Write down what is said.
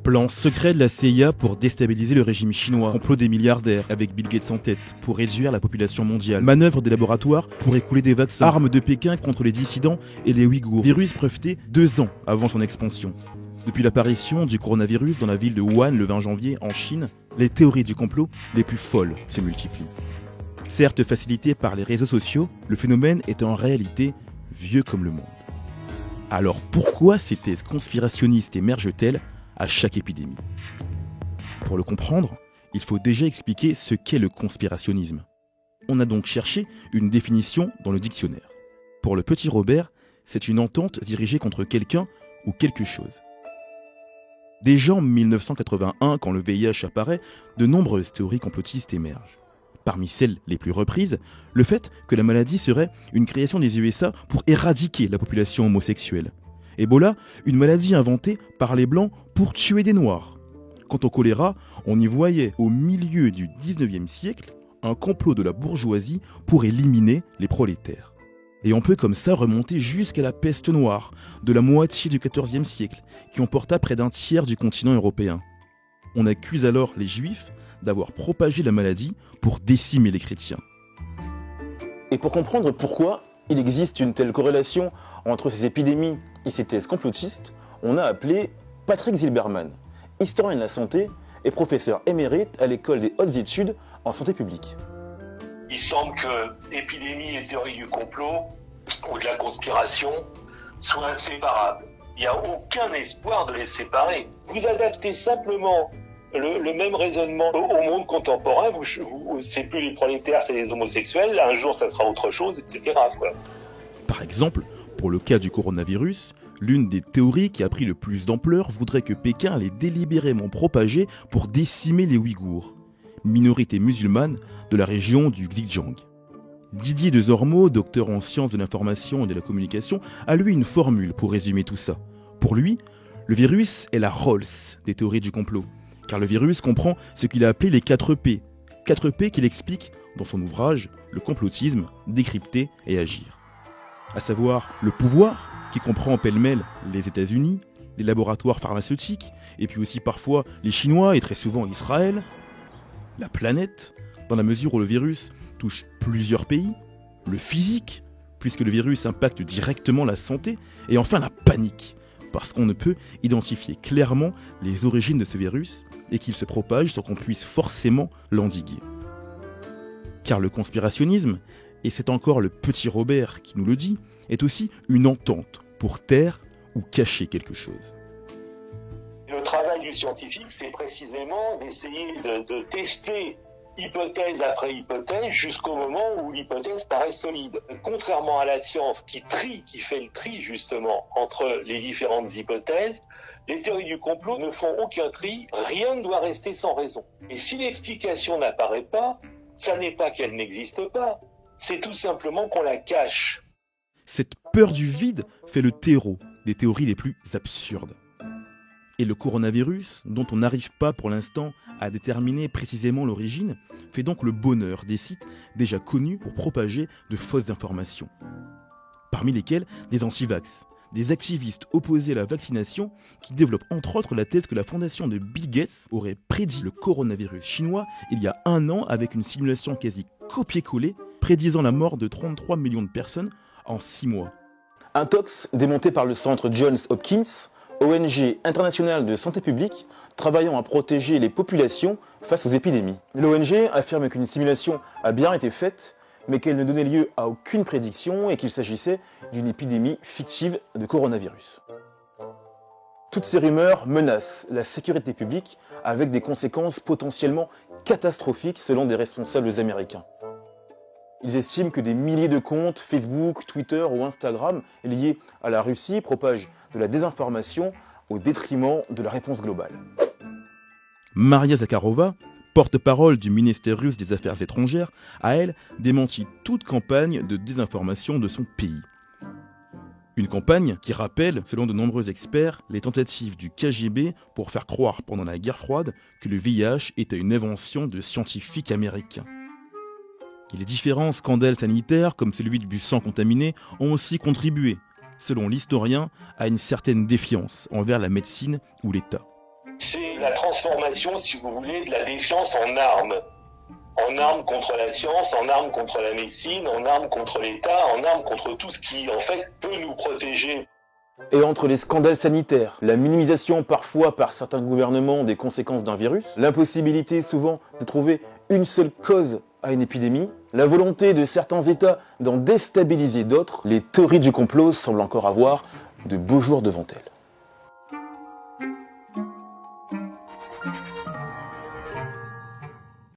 Plan secret de la CIA pour déstabiliser le régime chinois. Complot des milliardaires avec Bill Gates en tête pour réduire la population mondiale. Manœuvre des laboratoires pour écouler des vaccins. Armes de Pékin contre les dissidents et les Ouïghours. Virus breveté 2 ans avant son expansion. Depuis l'apparition du coronavirus dans la ville de Wuhan le 20 janvier en Chine, les théories du complot les plus folles se multiplient. Certes facilité par les réseaux sociaux, le phénomène est en réalité vieux comme le monde. Alors pourquoi ces thèses conspirationnistes émergent-elles à chaque épidémie? Pour le comprendre, il faut déjà expliquer ce qu'est le conspirationnisme. On a donc cherché une définition dans le dictionnaire. Pour le petit Robert, c'est une entente dirigée contre quelqu'un ou quelque chose. Déjà en 1981, quand le VIH apparaît, de nombreuses théories complotistes émergent. Parmi celles les plus reprises, le fait que la maladie serait une création des USA pour éradiquer la population homosexuelle. Ebola, une maladie inventée par les Blancs pour tuer des Noirs. Quant au choléra, on y voyait au milieu du 19e siècle un complot de la bourgeoisie pour éliminer les prolétaires. Et on peut comme ça remonter jusqu'à la peste noire de la moitié du 14e siècle, qui emporta près d'un tiers du continent européen. On accuse alors les Juifs d'avoir propagé la maladie pour décimer les chrétiens. Et pour comprendre pourquoi il existe une telle corrélation entre ces épidémies et ces thèses complotistes, on a appelé Patrick Zilberman, historien de la santé et professeur émérite à l'école des hautes études en santé publique. Il semble que épidémie et théorie du complot ou de la conspiration soient inséparables. Il n'y a aucun espoir de les séparer. Vous adaptez simplement le même raisonnement au monde contemporain, c'est plus les prolétaires, c'est les homosexuels, un jour ça sera autre chose, etc. quoi. Par exemple, pour le cas du coronavirus, l'une des théories qui a pris le plus d'ampleur voudrait que Pékin allait délibérément propager pour décimer les Ouïghours, minorité musulmane de la région du Xinjiang. Didier Desormeaux, docteur en sciences de l'information et de la communication, a lui une formule pour résumer tout ça. Pour lui, le virus est la Rolls des théories du complot. Car le virus comprend ce qu'il a appelé les 4 P. 4 P qu'il explique dans son ouvrage « Le complotisme, décrypter et agir ». À savoir le pouvoir, qui comprend pêle-mêle les États-Unis, les laboratoires pharmaceutiques, et puis aussi parfois les Chinois et très souvent Israël. La planète, dans la mesure où le virus touche plusieurs pays. Le physique, puisque le virus impacte directement la santé. Et enfin la panique, parce qu'on ne peut identifier clairement les origines de ce virus et qu'il se propage sans qu'on puisse forcément l'endiguer. Car le conspirationnisme, et c'est encore le petit Robert qui nous le dit, est aussi une entente pour taire ou cacher quelque chose. Le travail du scientifique, c'est précisément d'essayer de tester hypothèse après hypothèse jusqu'au moment où l'hypothèse paraît solide. Contrairement à la science qui fait le tri justement entre les différentes hypothèses, les théories du complot ne font aucun tri, rien ne doit rester sans raison. Et si l'explication n'apparaît pas, ça n'est pas qu'elle n'existe pas, c'est tout simplement qu'on la cache. Cette peur du vide fait le terreau des théories les plus absurdes. Et le coronavirus, dont on n'arrive pas pour l'instant à déterminer précisément l'origine, fait donc le bonheur des sites déjà connus pour propager de fausses informations. Parmi lesquels des antivax, des activistes opposés à la vaccination qui développent entre autres la thèse que la fondation de Bill Gates aurait prédit le coronavirus chinois il y a 1 an avec une simulation quasi copier-coller prédisant la mort de 33 millions de personnes en 6 mois. Un tox démonté par le centre Johns Hopkins, ONG internationale de santé publique, travaillant à protéger les populations face aux épidémies. L'ONG affirme qu'une simulation a bien été faite, mais qu'elle ne donnait lieu à aucune prédiction et qu'il s'agissait d'une épidémie fictive de coronavirus. Toutes ces rumeurs menacent la sécurité publique avec des conséquences potentiellement catastrophiques selon des responsables américains. Ils estiment que des milliers de comptes Facebook, Twitter ou Instagram liés à la Russie propagent de la désinformation au détriment de la réponse globale. Maria Zakharova, porte-parole du ministère russe des Affaires étrangères, a elle démenti toute campagne de désinformation de son pays. Une campagne qui rappelle, selon de nombreux experts, les tentatives du KGB pour faire croire pendant la guerre froide que le VIH était une invention de scientifiques américains. Et les différents scandales sanitaires, comme celui du sang contaminé, ont aussi contribué, selon l'historien, à une certaine défiance envers la médecine ou l'État. C'est la transformation, si vous voulez, de la défiance en arme. En arme contre la science, en arme contre la médecine, en arme contre l'État, en arme contre tout ce qui, en fait, peut nous protéger. Et entre les scandales sanitaires, la minimisation parfois par certains gouvernements des conséquences d'un virus, l'impossibilité souvent de trouver une seule cause à une épidémie, la volonté de certains États d'en déstabiliser d'autres, les théories du complot semblent encore avoir de beaux jours devant elles.